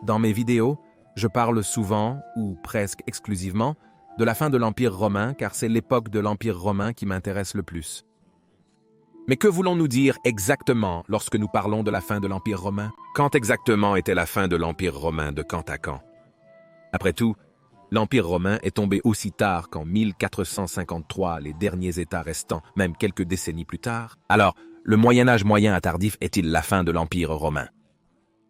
Dans mes vidéos, je parle souvent, ou presque exclusivement, de la fin de l'Empire romain car c'est l'époque de l'Empire romain qui m'intéresse le plus. Mais que voulons-nous dire exactement lorsque nous parlons de la fin de l'Empire romain? Quand exactement était la fin de l'Empire romain de quand à quand? Après tout, l'Empire romain est tombé aussi tard qu'en 1453, les derniers États restants, même quelques décennies plus tard. Alors, le Moyen-Âge moyen à tardif est-il la fin de l'Empire romain?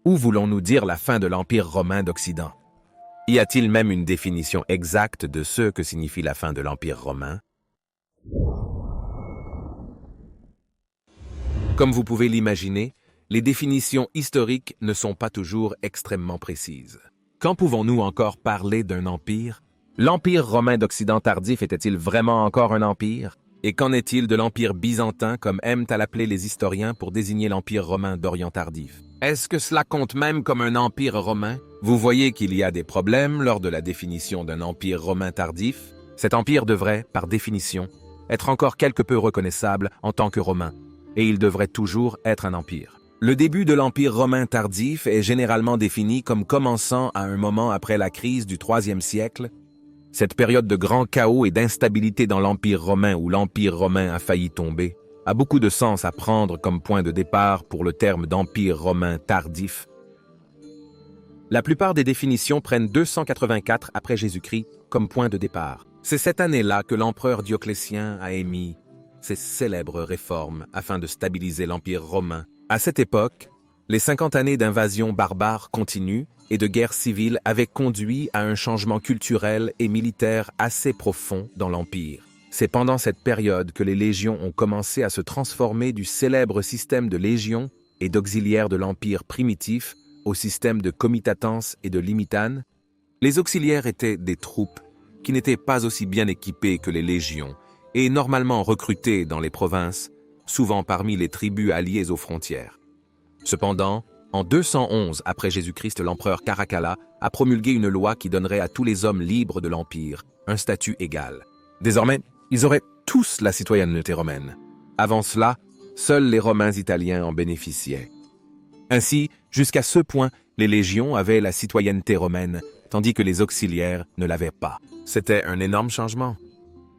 Où voulons-nous dire la fin de l'Empire romain d'Occident? Y a-t-il même une définition exacte de ce que signifie la fin de l'Empire romain? Comme vous pouvez l'imaginer, les définitions historiques ne sont pas toujours extrêmement précises. Quand pouvons-nous encore parler d'un empire? L'Empire romain d'Occident tardif était-il vraiment encore un empire? Et qu'en est-il de l'Empire byzantin, comme aiment à l'appeler les historiens pour désigner l'Empire romain d'Orient tardif? Est-ce que cela compte même comme un empire romain? Vous voyez qu'il y a des problèmes lors de la définition d'un empire romain tardif. Cet empire devrait, par définition, être encore quelque peu reconnaissable en tant que romain, et il devrait toujours être un empire. Le début de l'Empire romain tardif est généralement défini comme commençant à un moment après la crise du IIIe siècle. Cette période de grand chaos et d'instabilité dans l'Empire romain où l'Empire romain a failli tomber a beaucoup de sens à prendre comme point de départ pour le terme d'Empire romain tardif. La plupart des définitions prennent 284 après Jésus-Christ comme point de départ. C'est cette année-là que l'empereur Dioclétien a émis ses célèbres réformes afin de stabiliser l'Empire romain. À cette époque, les 50 années d'invasion barbare continue et de guerre civile avaient conduit à un changement culturel et militaire assez profond dans l'Empire. C'est pendant cette période que les légions ont commencé à se transformer du célèbre système de légions et d'auxiliaires de l'Empire primitif au système de comitatans et de limitanes. Les auxiliaires étaient des troupes qui n'étaient pas aussi bien équipées que les légions et normalement recrutées dans les provinces, souvent parmi les tribus alliées aux frontières. Cependant, en 211 après Jésus-Christ, l'empereur Caracalla a promulgué une loi qui donnerait à tous les hommes libres de l'Empire un statut égal. Désormais, ils auraient tous la citoyenneté romaine. Avant cela, seuls les Romains italiens en bénéficiaient. Ainsi, jusqu'à ce point, les légions avaient la citoyenneté romaine, tandis que les auxiliaires ne l'avaient pas. C'était un énorme changement.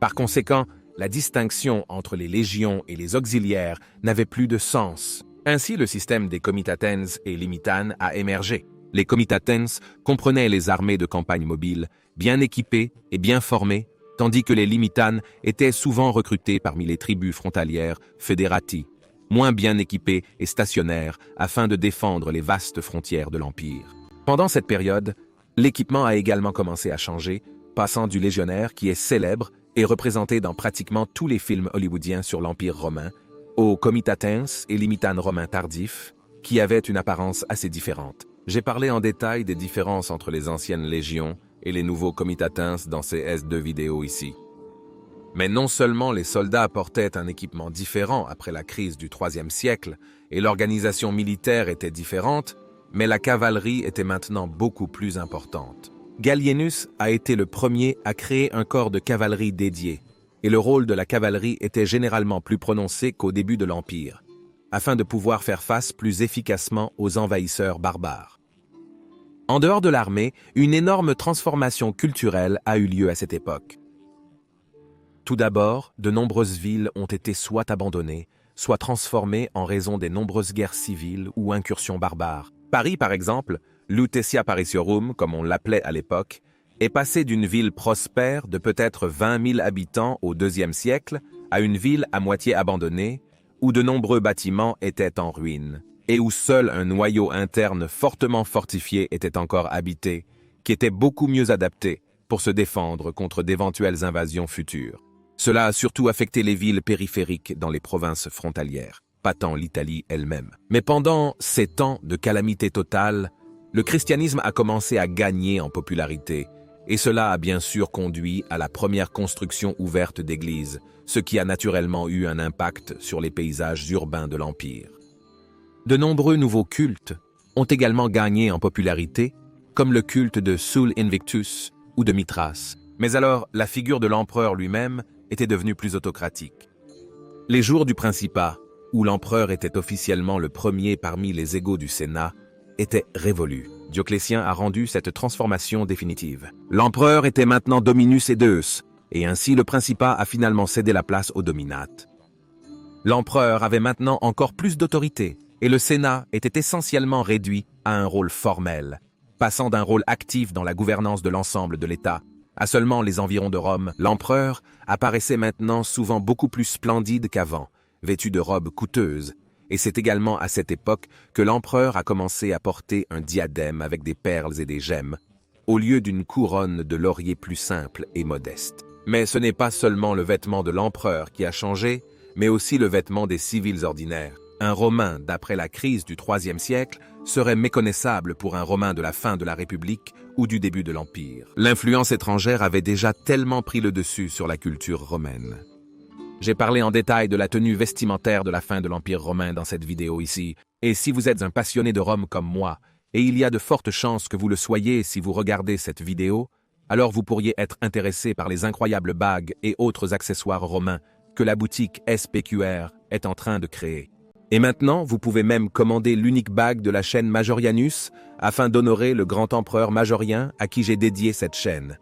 Par conséquent, la distinction entre les légions et les auxiliaires n'avait plus de sens. Ainsi, le système des comitatens et limitanes a émergé. Les comitatens comprenaient les armées de campagne mobiles, bien équipées et bien formées, tandis que les limitanes étaient souvent recrutés parmi les tribus frontalières fédérati, moins bien équipées et stationnaires afin de défendre les vastes frontières de l'Empire. Pendant cette période, l'équipement a également commencé à changer, passant du légionnaire qui est célèbre et représenté dans pratiquement tous les films hollywoodiens sur l'Empire romain, aux comitatens et limitanes romains tardifs, qui avaient une apparence assez différente. J'ai parlé en détail des différences entre les anciennes légions et les nouveaux comitatens dans ces S2 vidéos ici. Mais non seulement les soldats apportaient un équipement différent après la crise du IIIe siècle et l'organisation militaire était différente, mais la cavalerie était maintenant beaucoup plus importante. Gallienus a été le premier à créer un corps de cavalerie dédié, et le rôle de la cavalerie était généralement plus prononcé qu'au début de l'Empire, afin de pouvoir faire face plus efficacement aux envahisseurs barbares. En dehors de l'armée, une énorme transformation culturelle a eu lieu à cette époque. Tout d'abord, de nombreuses villes ont été soit abandonnées, soit transformées en raison des nombreuses guerres civiles ou incursions barbares. Paris, par exemple, Lutetia Parisiorum, comme on l'appelait à l'époque, est passé d'une ville prospère de peut-être 20 000 habitants au IIe siècle à une ville à moitié abandonnée, où de nombreux bâtiments étaient en ruine, et où seul un noyau interne fortement fortifié était encore habité, qui était beaucoup mieux adapté pour se défendre contre d'éventuelles invasions futures. Cela a surtout affecté les villes périphériques dans les provinces frontalières, pas tant l'Italie elle-même. Mais pendant ces temps de calamité totale, le christianisme a commencé à gagner en popularité, et cela a bien sûr conduit à la première construction ouverte d'églises, ce qui a naturellement eu un impact sur les paysages urbains de l'Empire. De nombreux nouveaux cultes ont également gagné en popularité, comme le culte de Sul Invictus ou de Mithras. Mais alors, la figure de l'empereur lui-même était devenue plus autocratique. Les jours du Principat, où l'empereur était officiellement le premier parmi les égaux du Sénat, étaient révolus. Dioclétien a rendu cette transformation définitive. L'empereur était maintenant Dominus et Deus, et ainsi le Principat a finalement cédé la place au Dominate. L'empereur avait maintenant encore plus d'autorité, et le Sénat était essentiellement réduit à un rôle formel, passant d'un rôle actif dans la gouvernance de l'ensemble de l'État à seulement les environs de Rome. L'empereur apparaissait maintenant souvent beaucoup plus splendide qu'avant, vêtu de robes coûteuses, et c'est également à cette époque que l'empereur a commencé à porter un diadème avec des perles et des gemmes, au lieu d'une couronne de laurier plus simple et modeste. Mais ce n'est pas seulement le vêtement de l'empereur qui a changé, mais aussi le vêtement des civils ordinaires. Un Romain, d'après la crise du IIIe siècle, serait méconnaissable pour un Romain de la fin de la République ou du début de l'Empire. L'influence étrangère avait déjà tellement pris le dessus sur la culture romaine. J'ai parlé en détail de la tenue vestimentaire de la fin de l'Empire romain dans cette vidéo ici, et si vous êtes un passionné de Rome comme moi, et il y a de fortes chances que vous le soyez si vous regardez cette vidéo, alors vous pourriez être intéressé par les incroyables bagues et autres accessoires romains que la boutique SPQR est en train de créer. Et maintenant, vous pouvez même commander l'unique bague de la chaîne Majorianus afin d'honorer le grand empereur Majorien à qui j'ai dédié cette chaîne.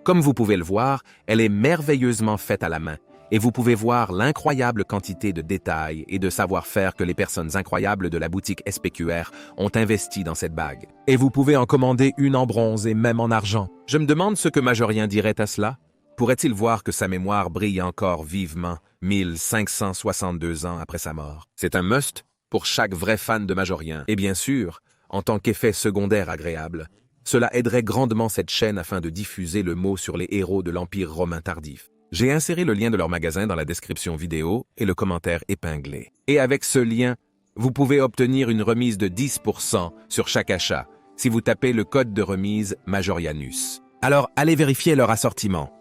Comme vous pouvez le voir, elle est merveilleusement faite à la main, et vous pouvez voir l'incroyable quantité de détails et de savoir-faire que les personnes incroyables de la boutique SPQR ont investi dans cette bague. Et vous pouvez en commander une en bronze et même en argent. Je me demande ce que Majorien dirait à cela. Pourrait-il voir que sa mémoire brille encore vivement 1562 ans après sa mort? C'est un must pour chaque vrai fan de Majorien. Et bien sûr, en tant qu'effet secondaire agréable, cela aiderait grandement cette chaîne afin de diffuser le mot sur les héros de l'Empire romain tardif. J'ai inséré le lien de leur magasin dans la description vidéo et le commentaire épinglé. Et avec ce lien, vous pouvez obtenir une remise de 10% sur chaque achat si vous tapez le code de remise Majorianus. Alors allez vérifier leur assortiment.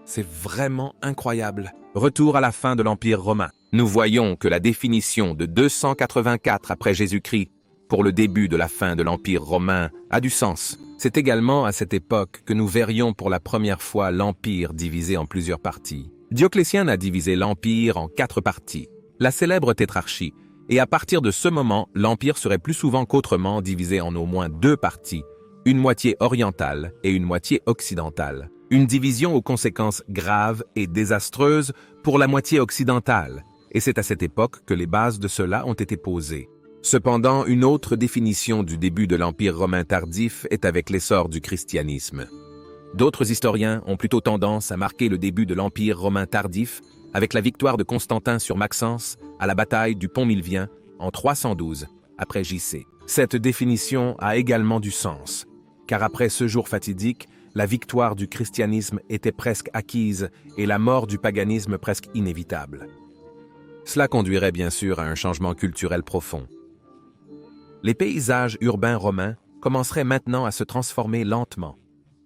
C'est vraiment incroyable. Retour à la fin de l'Empire romain. Nous voyons que la définition de 284 après Jésus-Christ pour le début de la fin de l'Empire romain a du sens. C'est également à cette époque que nous verrions pour la première fois l'Empire divisé en plusieurs parties. Dioclétien a divisé l'Empire en 4 parties, la célèbre tétrarchie, et à partir de ce moment, l'Empire serait plus souvent qu'autrement divisé en au moins 2 parties, une moitié orientale et une moitié occidentale. Une division aux conséquences graves et désastreuses pour la moitié occidentale, et c'est à cette époque que les bases de cela ont été posées. Cependant, une autre définition du début de l'Empire romain tardif est avec l'essor du christianisme. D'autres historiens ont plutôt tendance à marquer le début de l'Empire romain tardif avec la victoire de Constantin sur Maxence à la bataille du Pont Milvien en 312 après JC. Cette définition a également du sens, car après ce jour fatidique, la victoire du christianisme était presque acquise et la mort du paganisme presque inévitable. Cela conduirait bien sûr à un changement culturel profond. Les paysages urbains romains commenceraient maintenant à se transformer lentement,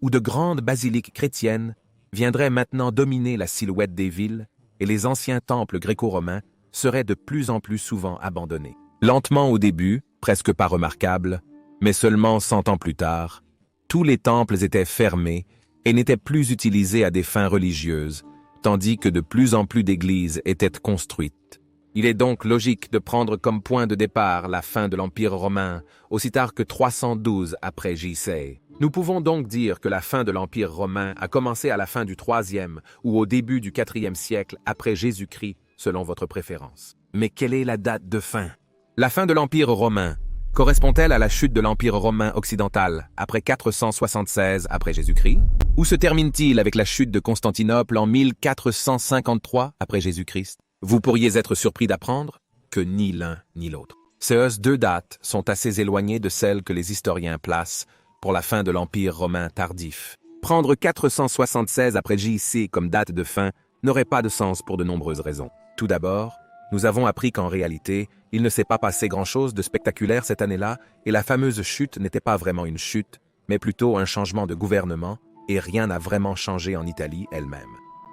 où de grandes basiliques chrétiennes viendraient maintenant dominer la silhouette des villes et les anciens temples gréco-romains seraient de plus en plus souvent abandonnés. Lentement au début, presque pas remarquable, mais seulement 100 ans plus tard, tous les temples étaient fermés et n'étaient plus utilisés à des fins religieuses, tandis que de plus en plus d'églises étaient construites. Il est donc logique de prendre comme point de départ la fin de l'Empire romain, aussi tard que 312 après JC. Nous pouvons donc dire que la fin de l'Empire romain a commencé à la fin du IIIe ou au début du IVe siècle après Jésus-Christ, selon votre préférence. Mais quelle est la date de fin? La fin de l'Empire romain correspond-elle à la chute de l'Empire romain occidental après 476 après Jésus-Christ? Ou se termine-t-il avec la chute de Constantinople en 1453 après Jésus-Christ? Vous pourriez être surpris d'apprendre que ni l'un ni l'autre. Ces 2 dates sont assez éloignées de celles que les historiens placent pour la fin de l'Empire romain tardif. Prendre 476 après JC comme date de fin n'aurait pas de sens pour de nombreuses raisons. Tout d'abord, nous avons appris qu'en réalité, il ne s'est pas passé grand-chose de spectaculaire cette année-là et la fameuse chute n'était pas vraiment une chute, mais plutôt un changement de gouvernement et rien n'a vraiment changé en Italie elle-même.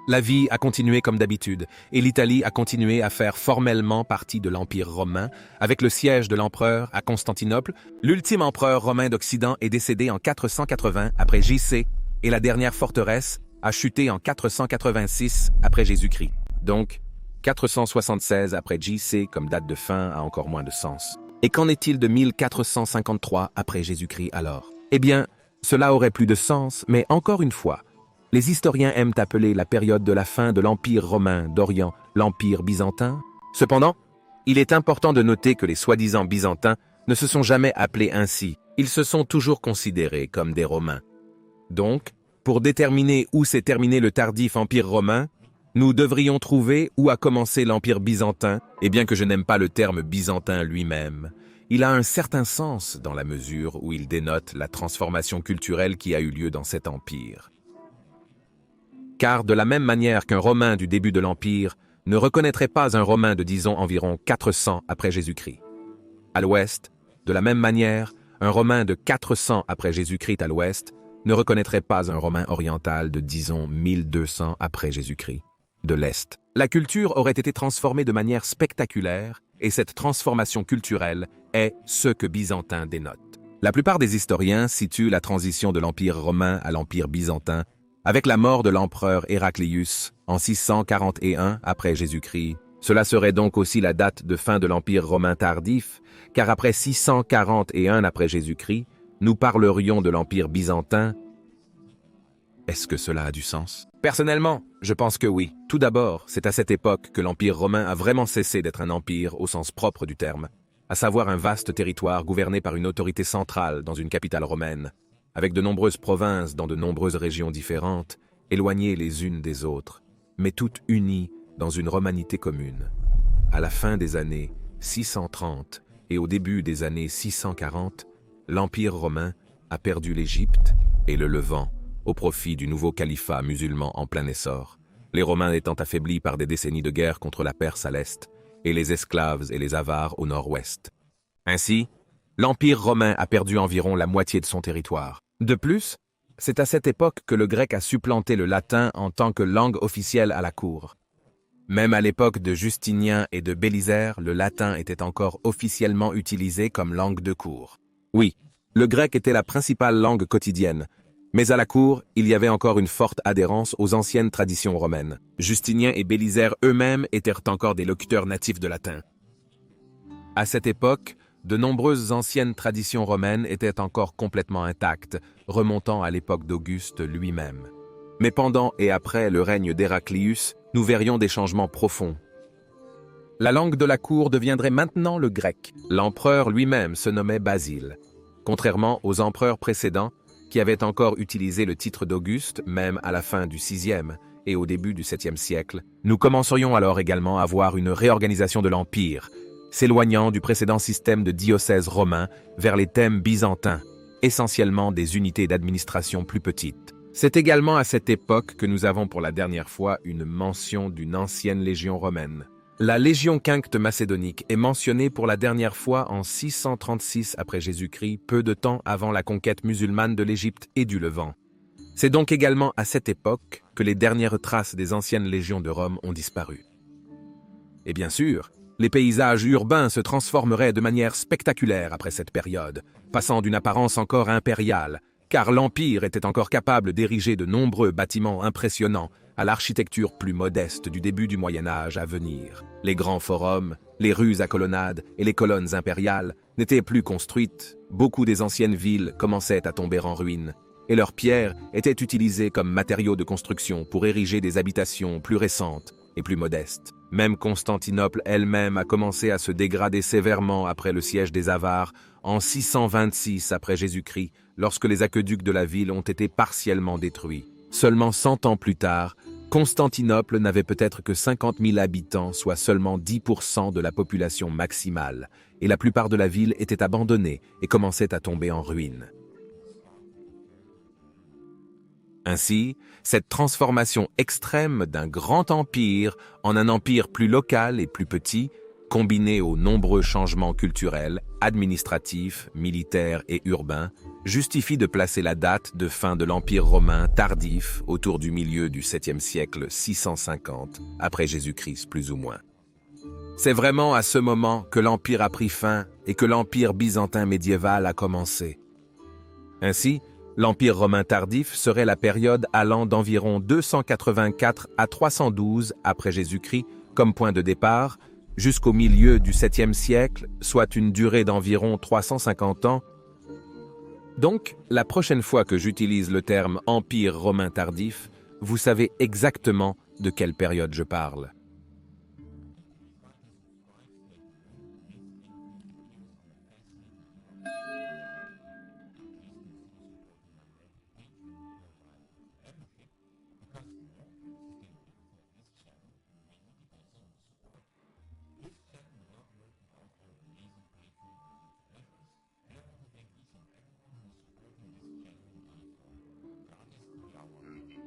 La vie a continué comme d'habitude et l'Italie a continué à faire formellement partie de l'Empire romain avec le siège de l'empereur à Constantinople. L'ultime empereur romain d'Occident est décédé en 480 après JC et la dernière forteresse a chuté en 486 après Jésus-Christ. Donc, 476 après JC comme date de fin a encore moins de sens. Et qu'en est-il de 1453 après Jésus-Christ alors? Eh bien, cela aurait plus de sens, mais encore une fois, les historiens aiment appeler la période de la fin de l'Empire romain d'Orient l'Empire byzantin. Cependant, il est important de noter que les soi-disant byzantins ne se sont jamais appelés ainsi. Ils se sont toujours considérés comme des Romains. Donc, pour déterminer où s'est terminé le tardif Empire romain, nous devrions trouver où a commencé l'Empire byzantin, et bien que je n'aime pas le terme byzantin lui-même, il a un certain sens dans la mesure où il dénote la transformation culturelle qui a eu lieu dans cet empire. Car de la même manière qu'un Romain du début de l'Empire ne reconnaîtrait pas un Romain de disons environ 400 après Jésus-Christ. À l'ouest, de la même manière, un Romain de 400 après Jésus-Christ à l'ouest ne reconnaîtrait pas un Romain oriental de disons 1200 après Jésus-Christ de l'est. La culture aurait été transformée de manière spectaculaire et cette transformation culturelle est ce que byzantin dénote. La plupart des historiens situent la transition de l'Empire romain à l'Empire byzantin avec la mort de l'empereur Héraclius en 641 après Jésus-Christ. Cela serait donc aussi la date de fin de l'Empire romain tardif, car après 641 après Jésus-Christ, nous parlerions de l'Empire byzantin. Est-ce que cela a du sens? Personnellement, je pense que oui. Tout d'abord, c'est à cette époque que l'Empire romain a vraiment cessé d'être un empire au sens propre du terme, à savoir un vaste territoire gouverné par une autorité centrale dans une capitale romaine, avec de nombreuses provinces dans de nombreuses régions différentes, éloignées les unes des autres, mais toutes unies dans une romanité commune. À la fin des années 630 et au début des années 640, l'Empire romain a perdu l'Égypte et le Levant au profit du nouveau califat musulman en plein essor, les Romains étant affaiblis par des décennies de guerre contre la Perse à l'est et les esclaves et les avares au nord-ouest. Ainsi, l'Empire romain a perdu environ la moitié de son territoire. De plus, c'est à cette époque que le grec a supplanté le latin en tant que langue officielle à la cour. Même à l'époque de Justinien et de Bélisaire, le latin était encore officiellement utilisé comme langue de cour. Oui, le grec était la principale langue quotidienne, mais à la cour, il y avait encore une forte adhérence aux anciennes traditions romaines. Justinien et Bélisaire eux-mêmes étaient encore des locuteurs natifs de latin. À cette époque, de nombreuses anciennes traditions romaines étaient encore complètement intactes, remontant à l'époque d'Auguste lui-même. Mais pendant et après le règne d'Héraclius, nous verrions des changements profonds. La langue de la cour deviendrait maintenant le grec. L'empereur lui-même se nommait Basile, contrairement aux empereurs précédents qui avaient encore utilisé le titre d'Auguste, même à la fin du VIe et au début du VIIe siècle. Nous commencerions alors également à voir une réorganisation de l'Empire, s'éloignant du précédent système de diocèses romains vers les thèmes byzantins, essentiellement des unités d'administration plus petites. C'est également à cette époque que nous avons pour la dernière fois une mention d'une ancienne légion romaine. La légion quincte macédonique est mentionnée pour la dernière fois en 636 après Jésus-Christ, peu de temps avant la conquête musulmane de l'Égypte et du Levant. C'est donc également à cette époque que les dernières traces des anciennes légions de Rome ont disparu. Et bien sûr, les paysages urbains se transformeraient de manière spectaculaire après cette période, passant d'une apparence encore impériale, car l'Empire était encore capable d'ériger de nombreux bâtiments impressionnants à l'architecture plus modeste du début du Moyen-Âge à venir. Les grands forums, les rues à colonnades et les colonnes impériales n'étaient plus construites, beaucoup des anciennes villes commençaient à tomber en ruine, et leurs pierres étaient utilisées comme matériaux de construction pour ériger des habitations plus récentes et plus modestes. Même Constantinople elle-même a commencé à se dégrader sévèrement après le siège des Avares en 626 après Jésus-Christ, lorsque les aqueducs de la ville ont été partiellement détruits. Seulement 100 ans plus tard, Constantinople n'avait peut-être que 50 000 habitants, soit seulement 10% de la population maximale, et la plupart de la ville était abandonnée et commençait à tomber en ruine. Ainsi, cette transformation extrême d'un grand empire en un empire plus local et plus petit, combinée aux nombreux changements culturels, administratifs, militaires et urbains, justifie de placer la date de fin de l'Empire romain tardif autour du milieu du 7e siècle 650 après Jésus-Christ plus ou moins. C'est vraiment à ce moment que l'Empire a pris fin et que l'Empire byzantin médiéval a commencé. Ainsi, l'Empire romain tardif serait la période allant d'environ 284 à 312 après Jésus-Christ comme point de départ, jusqu'au milieu du 7e siècle, soit une durée d'environ 350 ans. Donc, la prochaine fois que j'utilise le terme Empire romain tardif, vous savez exactement de quelle période je parle.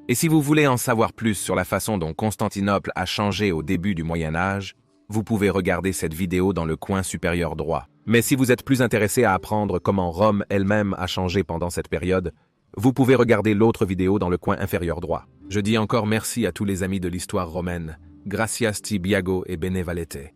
Et si vous voulez en savoir plus sur la façon dont Constantinople a changé au début du Moyen Âge, vous pouvez regarder cette vidéo dans le coin supérieur droit. Mais si vous êtes plus intéressé à apprendre comment Rome elle-même a changé pendant cette période, vous pouvez regarder l'autre vidéo dans le coin inférieur droit. Je dis encore merci à tous les amis de l'histoire romaine. Gracias ti Biago et bene valete.